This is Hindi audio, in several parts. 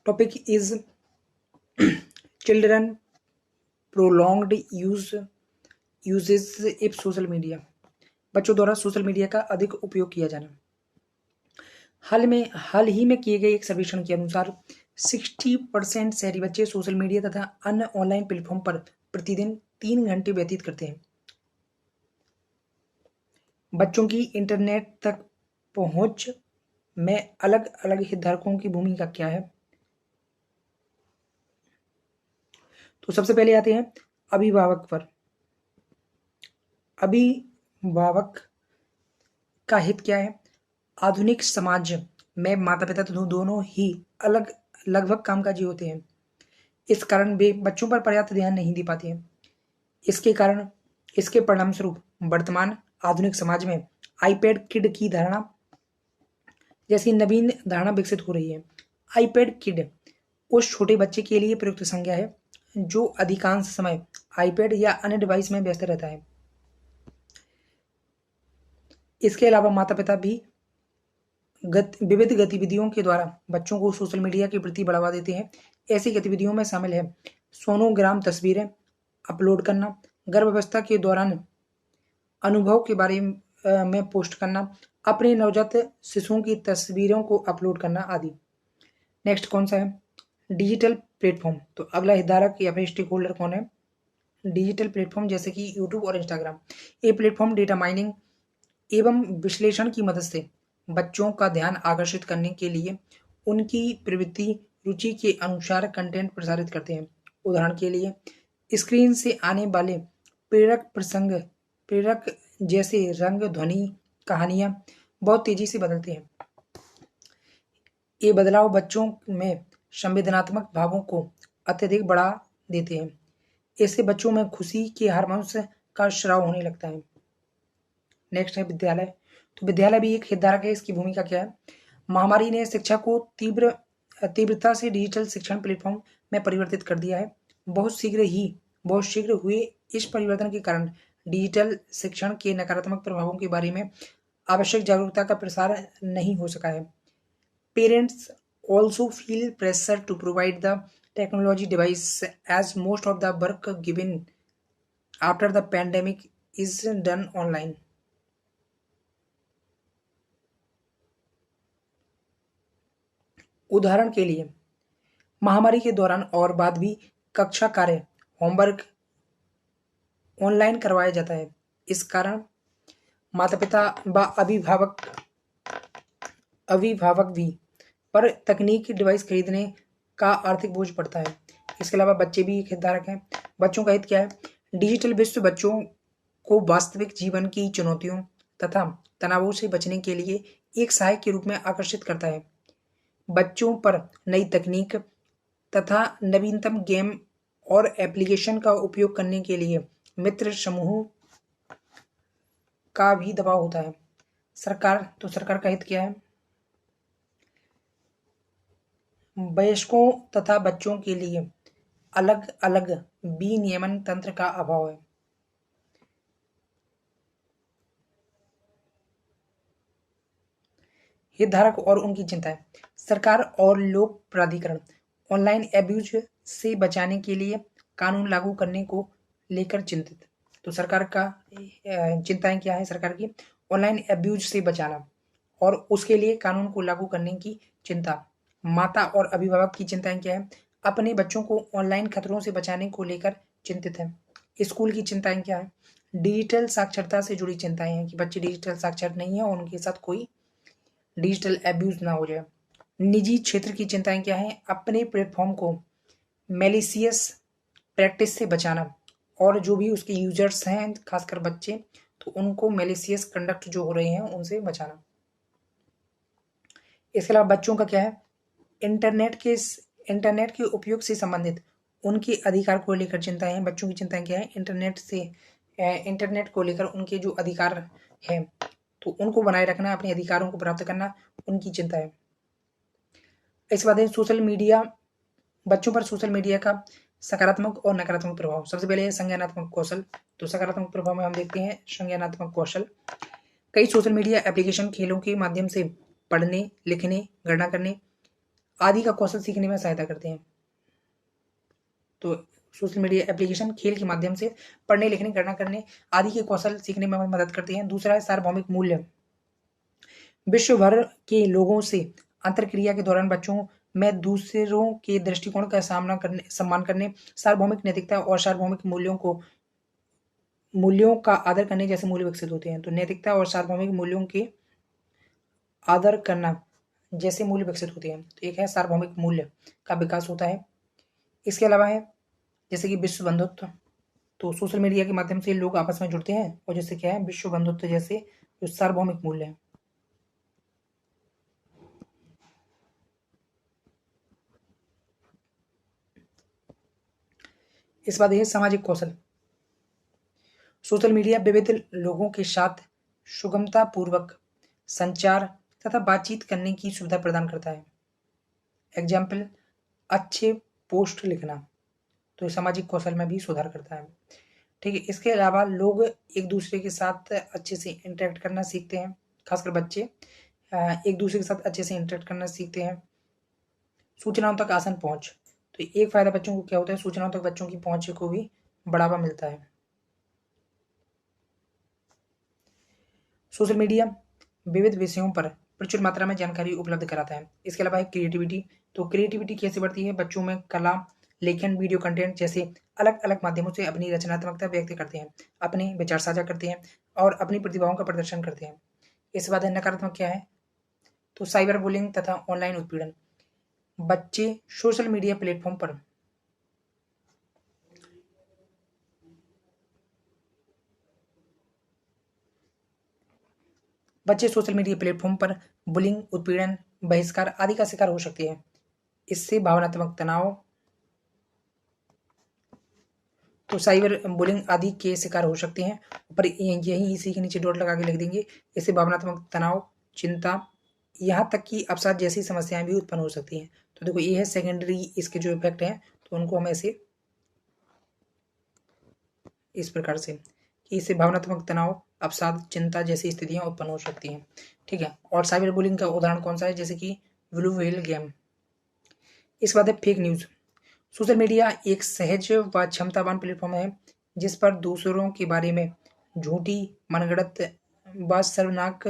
Topic is children prolonged uses if social media, बच्चों द्वारा सोशल मीडिया का अधिक उपयोग किया जाना। हाल ही में किए गए एक सर्वेक्षण के अनुसार 60% शहरी बच्चे सोशल मीडिया तथा अन्य ऑनलाइन प्लेटफॉर्म पर प्रतिदिन 3 घंटे व्यतीत करते हैं। बच्चों की इंटरनेट तक पहुंच में अलग अलग हितधारकों की भूमिका क्या है? तो सबसे पहले आते हैं अभिभावक पर। अभिभावक का हित क्या है? आधुनिक समाज में माता पिता तो दोनों ही लगभग कामकाजी होते हैं। इस कारण वे बच्चों पर पर्याप्त ध्यान नहीं दे पाते हैं। इसके परिणाम स्वरूप वर्तमान आधुनिक समाज में आईपैड किड की धारणा जैसी नवीन धारणा विकसित हो रही है। आईपैड किड उस छोटे बच्चे के लिए प्रयुक्त संज्ञा है जो अधिकांश समय आईपैड या अन्य डिवाइस में व्यस्त रहता है। इसके अलावा माता पिता भी विविध गतिविधियों के द्वारा बच्चों को सोशल मीडिया के प्रति बढ़ावा देते हैं। ऐसी गतिविधियों में शामिल है सोनोग्राम तस्वीरें अपलोड करना, गर्भावस्था के दौरान अनुभव के बारे में पोस्ट करना, अपने नवजात शिशुओं की तस्वीरों को अपलोड करना आदि। नेक्स्ट कौन सा है? Digital platform. तो अगला हितधारक या फिर स्टेक होल्डर कौन है? डिजिटल प्लेटफॉर्म जैसे कि यूट्यूब और इंस्टाग्राम। ये प्लेटफॉर्म डेटा माइनिंग एवं विश्लेषण की मदद से बच्चों का ध्यान आकर्षित करने के लिए उनकी प्रवृत्ति रुचि के अनुसार कंटेंट प्रसारित करते हैं। उदाहरण के लिए स्क्रीन से आने वाले प्रेरक जैसे रंग, ध्वनि, कहानियां बहुत तेजी से बदलते हैं। ये बदलाव बच्चों में संवेदनात्मक भावों को अत्यधिक बढ़ा देते हैं। इससे बच्चों में खुशी के हार्मोन्स का स्राव होने लगता है। नेक्स्ट है विद्यालय। तो विद्यालय भी एक हितधारक है। इसकी भूमिका क्या है? महामारी ने शिक्षा को तीव्रता से डिजिटल शिक्षण प्लेटफॉर्म में परिवर्तित कर दिया है। बहुत शीघ्र हुए इस परिवर्तन के कारण डिजिटल शिक्षण के नकारात्मक प्रभावों के बारे में आवश्यक जागरूकता का प्रसार नहीं हो सका है। Parents also feel pressure to provide the technology device as most of the work given after the pandemic is done online. उदाहरण के लिए महामारी के दौरान और बाद भी कक्षा कार्य, होमवर्क ऑनलाइन करवाया जाता है। इस कारण माता पिता व अभिभावक भी पर तकनीकी डिवाइस खरीदने का आर्थिक बोझ पड़ता है। इसके अलावा बच्चे भी एक हितधारक हैं। बच्चों का हित क्या है? डिजिटल विश्व बच्चों को वास्तविक जीवन की चुनौतियों तथा तनावों से बचने के लिए एक सहायक के रूप में आकर्षित करता है। बच्चों पर नई तकनीक तथा नवीनतम गेम और एप्लीकेशन का उपयोग करने के लिए मित्र समूह का भी दबाव होता है। सरकार का हित क्या है? वयस्कों तथा बच्चों के लिए अलग अलग विनियमन तंत्र का अभाव है। हितधारक और उनकी चिंताएं। सरकार और लोक प्राधिकरण ऑनलाइन एब्यूज से बचाने के लिए कानून लागू करने को लेकर चिंतित। तो सरकार का चिंताएं क्या है? सरकार की ऑनलाइन एब्यूज से बचाना और उसके लिए कानून को लागू करने की चिंता। माता और अभिभावक की चिंताएं क्या है? अपने बच्चों को ऑनलाइन खतरों से बचाने को लेकर चिंतित है। स्कूल की चिंताएं क्या है? डिजिटल साक्षरता से जुड़ी चिंताएं हैं कि बच्चे डिजिटल साक्षर नहीं है और उनके साथ कोई डिजिटल एब्यूज ना हो जाए। निजी क्षेत्र की चिंताएं क्या है? अपने प्लेटफॉर्म को मैलिशियस प्रैक्टिस से बचाना और जो भी उसके यूजर्स हैं खासकर बच्चे, तो उनको मैलिशियस कंडक्ट जो हो रहे हैं उनसे बचाना। इसके अलावा बच्चों का क्या है? इंटरनेट के उपयोग से संबंधित उनके अधिकार को लेकर चिंताएं हैं। बच्चों की चिंताएं क्या है? इंटरनेट को लेकर उनके जो अधिकार हैं तो उनको बनाए रखना, अपने अधिकारों को प्राप्त करना उनकी चिंता है। इस बात है सोशल मीडिया, बच्चों पर सोशल मीडिया का सकारात्मक और नकारात्मक प्रभाव। सबसे पहले है संज्ञानात्मक कौशल। तो सकारात्मक प्रभाव में हम देखते हैं संज्ञानात्मक कौशल। कई सोशल मीडिया एप्लीकेशन खेलों के माध्यम से पढ़ने, लिखने, गणना करने आदि का कौशल सीखने में सहायता करते हैं। तो सोशल मीडिया एप्लीकेशन खेल के माध्यम से पढ़ने लिखने गणना करने आदि के कौशल सीखने में मदद करते हैं। दूसरा है सार्वभौमिक मूल्य। विश्व भर के लोगों से अंतरक्रिया के दौरान बच्चों में दूसरों के दृष्टिकोण का सम्मान करने, सार्वभौमिक नैतिकता और सार्वभौमिक मूल्यों का आदर करने जैसे मूल्य विकसित होते हैं। तो नैतिकता और सार्वभौमिक मूल्यों के आदर करना जैसे मूल्य विकसित होते हैं। तो एक है सार्वभौमिक मूल्य का विकास होता है। इसके अलावा है जैसे कि विश्व बंधुत्व। तो सोशल मीडिया के माध्यम से लोग आपस में जुड़ते हैं और जैसे क्या है विश्व बंधुत्व जैसे जो सार्वभौमिक मूल्य है। इस बात है सामाजिक कौशल। सोशल मीडिया विविध लोगों के साथ सुगमता पूर्वक संचार तथा बातचीत करने की सुविधा प्रदान करता है। एग्जाम्पल, अच्छे पोस्ट लिखना। तो ये सामाजिक कौशल में भी सुधार करता है। ठीक है। इसके अलावा लोग एक दूसरे के साथ अच्छे से इंटरेक्ट करना सीखते हैं, खासकर बच्चे एक दूसरे के साथ अच्छे से इंटरेक्ट करना सीखते हैं। सूचनाओं तक आसान पहुंच। तो एक फायदा बच्चों को क्या होता है, सूचनाओं तक बच्चों की पहुंच को भी बढ़ावा मिलता है। सोशल मीडिया विविध विषयों पर प्रचुर मात्रा में जानकारी उपलब्ध कराता है। इसके अलावा है क्रिएटिविटी। तो क्रिएटिविटी कैसे बढ़ती है, बच्चों में कला, लेखन, वीडियो कंटेंट जैसे अलग अलग माध्यमों से अपनी रचनात्मकता व्यक्त करते हैं, अपने विचार साझा करते हैं और अपनी प्रतिभाओं का प्रदर्शन करते हैं। इसके बाद है नकारात्मक क्या है, तो साइबर बुलिंग तथा ऑनलाइन उत्पीड़न। बच्चे सोशल मीडिया प्लेटफॉर्म पर बुलिंग, उत्पीड़न, बहिष्कार आदि का शिकार हो सकते हैं। इससे भावनात्मक तनाव, तो साइबर बुलिंग आदि के शिकार हो सकते हैं। पर यही इसी के नीचे डॉट लगा के लिख देंगे। इससे भावनात्मक तनाव, चिंता, यहाँ तक कि अवसाद जैसी समस्याएं भी उत्पन्न हो सकती हैं। तो देखो ये है सेकेंडरी इसके जो इफेक्ट हैं, तो उनको हम ऐसे इस प्रकार से कि इससे भावनात्मक तनाव, अवसाद, चिंता जैसी स्थितियां उत्पन्न हो सकती हैं। ठीक है। और साइबर बुलिंग का उदाहरण कौन सा है, जैसे कि ब्लू व्हेल गेम। इस बाद है फेक न्यूज। सोशल मीडिया एक सहज व क्षमतावान प्लेटफॉर्म है जिस पर दूसरों के बारे में झूठी, मनगढ़ंत व शर्मनाक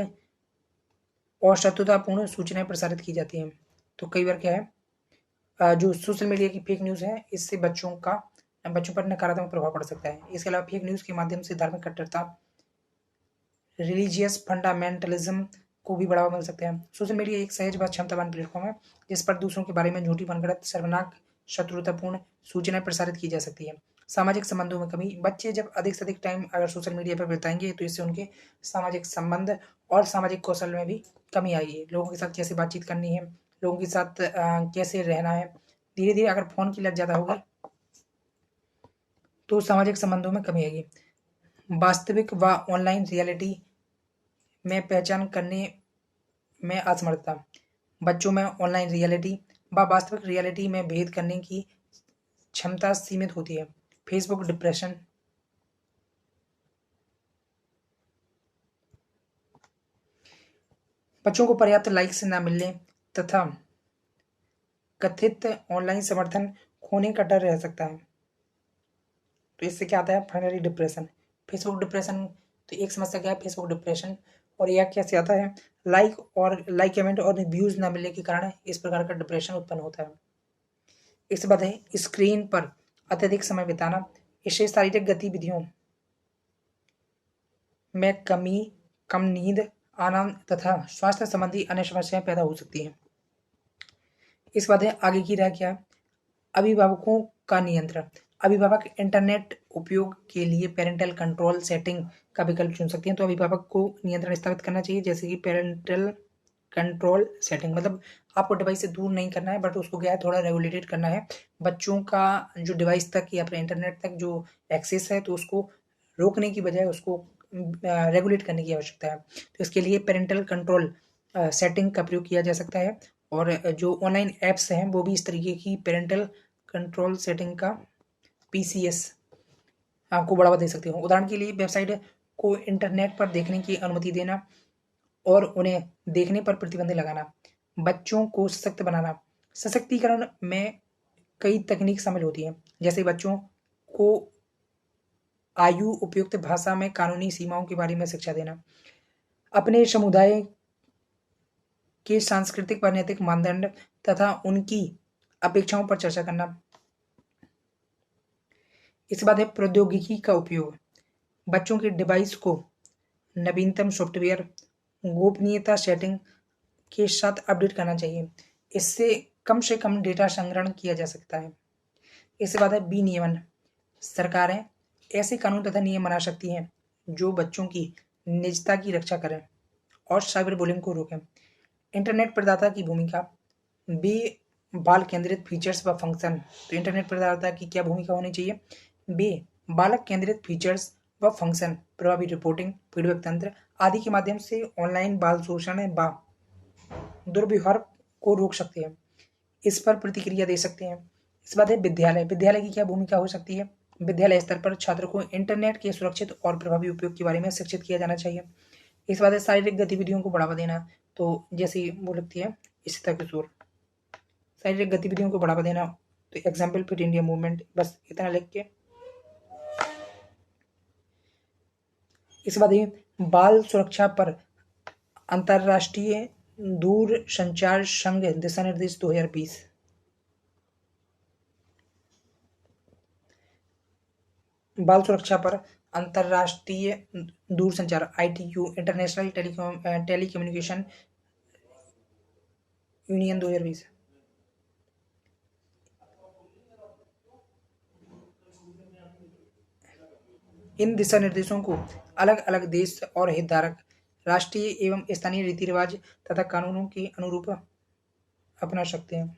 और शत्रुतापूर्ण सूचनाएं प्रसारित की जाती हैं। तो कई बार क्या है जो सोशल मीडिया की फेक न्यूज़ है, इससे बच्चों पर नकारात्मक प्रभाव पड़ सकता है। इसके अलावा फेक न्यूज़ के माध्यम से धार्मिक कट्टरता, रिलीजियस फंडामेंटलिज्म को भी बढ़ावा मिल सकता है। सोशल मीडिया एक सहज व क्षमतावान प्लेटफॉर्म है जिस पर दूसरों के बारे में झूठी, मनगढ़ंत, शर्मनाक, शत्रुतापूर्ण सूचनाएं प्रसारित की जा सकती है। सामाजिक संबंधों में कमी। बच्चे जब अधिक से अधिक टाइम अगर सोशल मीडिया पर बिताएंगे तो इससे उनके सामाजिक संबंध और सामाजिक कौशल में भी कमी आएगी। लोगों के साथ कैसे बातचीत करनी है, लोगों के साथ कैसे रहना है। धीरे धीरे अगर फोन की लत ज़्यादा होगी तो सामाजिक संबंधों में कमी आएगी। वास्तविक व ऑनलाइन रियलिटी में पहचान करने में असमर्थता। बच्चों में ऑनलाइन रियलिटी व वास्तविक रियलिटी में भेद करने की क्षमता सीमित होती है। Facebook depression. बच्चों को पर्याप्त लाइक्स न मिलने तथा कथित ऑनलाइन समर्थन खोने का डर रह सकता है। तो इससे क्या आता है, फाइनली डिप्रेशन, फेसबुक डिप्रेशन। तो एक समस्या क्या है, फेसबुक डिप्रेशन। और यह कैसे आता है, लाइक कमेंट और व्यूज ना मिलने के कारण इस प्रकार का डिप्रेशन उत्पन्न होता है। इसके बाद है स्क्रीन पर अत्यधिक समय बिताना। इससे शारीरिक गतिविधियों में कमी, कम नींद आना तथा स्वास्थ्य संबंधी अन्य समस्याएं पैदा हो सकती हैं। इसके बाद है आगे की राय क्या है, अभिभावकों का नियंत्रण। अभिभावक इंटरनेट उपयोग के लिए पेरेंटल कंट्रोल सेटिंग का विकल्प चुन सकते हैं। तो अभिभावक को नियंत्रण स्थापित करना चाहिए, जैसे कि पेरेंटल कंट्रोल सेटिंग, मतलब आपको डिवाइस से दूर नहीं करना है बट उसको क्या है थोड़ा रेगुलेटेड करना है। बच्चों का जो डिवाइस तक या फिर इंटरनेट तक जो एक्सेस है तो उसको रोकने की बजाय उसको रेगुलेट करने की आवश्यकता है। तो इसके लिए पेरेंटल कंट्रोल सेटिंग का प्रयोग किया जा सकता है। और जो ऑनलाइन ऐप्स हैं वो भी इस तरीके की पेरेंटल कंट्रोल सेटिंग का PCS आपको बढ़ावा दे सकते हो। उदाहरण के लिए वेबसाइट को इंटरनेट पर देखने की अनुमति देना और उन्हें देखने पर प्रतिबंध लगाना, बच्चों को सशक्त बनाना, सशक्तिकरण में कई तकनीक शामिल होती हैं, जैसे बच्चों को आयु उपयुक्त भाषा में कानूनी सीमाओं के बारे में शिक्षा देना, अपने समुदाय के सांस्कृतिक व नैतिक मानदंड तथा उनकी अपेक्षाओं पर चर्चा करना। इसके बाद है प्रौद्योगिकी का उपयोग। बच्चों के डिवाइस को नवीनतम सॉफ्टवेयर, गोपनीयता सेटिंग के साथ अपडेट करना चाहिए। इससे कम से कम डेटा संग्रहण किया जा सकता है। इसके बाद है विनियमन। सरकारें ऐसे कानून तथा नियम बना सकती हैं जो बच्चों की निजता की रक्षा करें और साइबर बुलिंग को रोकें। इंटरनेट प्रदाता की भूमिका। बे बाल केंद्रित फीचर्स व फंक्शन। तो इंटरनेट प्रदाता की क्या भूमिका होनी चाहिए? बे बालक केंद्रित फीचर्स व फंक्शन, प्रभावी रिपोर्टिंग, फीडबैक तंत्र आदि के माध्यम से ऑनलाइन बाल शोषण व दुर्व्यवहार को रोक सकते हैं, इस पर प्रतिक्रिया दे सकते हैं। इस बात है विद्यालय। विद्यालय की क्या भूमिका हो सकती है? विद्यालय स्तर पर छात्र को इंटरनेट के सुरक्षित और प्रभावी उपयोग के बारे में शिक्षित किया जाना चाहिए। इस बात है शारीरिक गतिविधियों को बढ़ावा देना। तो जैसे वो लगती है इशिता किशोर, शारीरिक गतिविधियों को बढ़ावा देना। तो एग्जाम्पल फिट इंडिया मूवमेंट, बस इतना लिख के। इसके बाद ये बाल सुरक्षा पर अंतर्राष्ट्रीय दूर संचार संघ दिशा निर्देश 2020। बाल सुरक्षा पर अंतर्राष्ट्रीय दूरसंचार ITU इंटरनेशनल टेलीकम्युनिकेशन यूनियन 2020। इन दिशा निर्देशों को अलग अलग देश और हितधारक राष्ट्रीय एवं स्थानीय रीति रिवाज तथा कानूनों के अनुरूप अपना सकते हैं।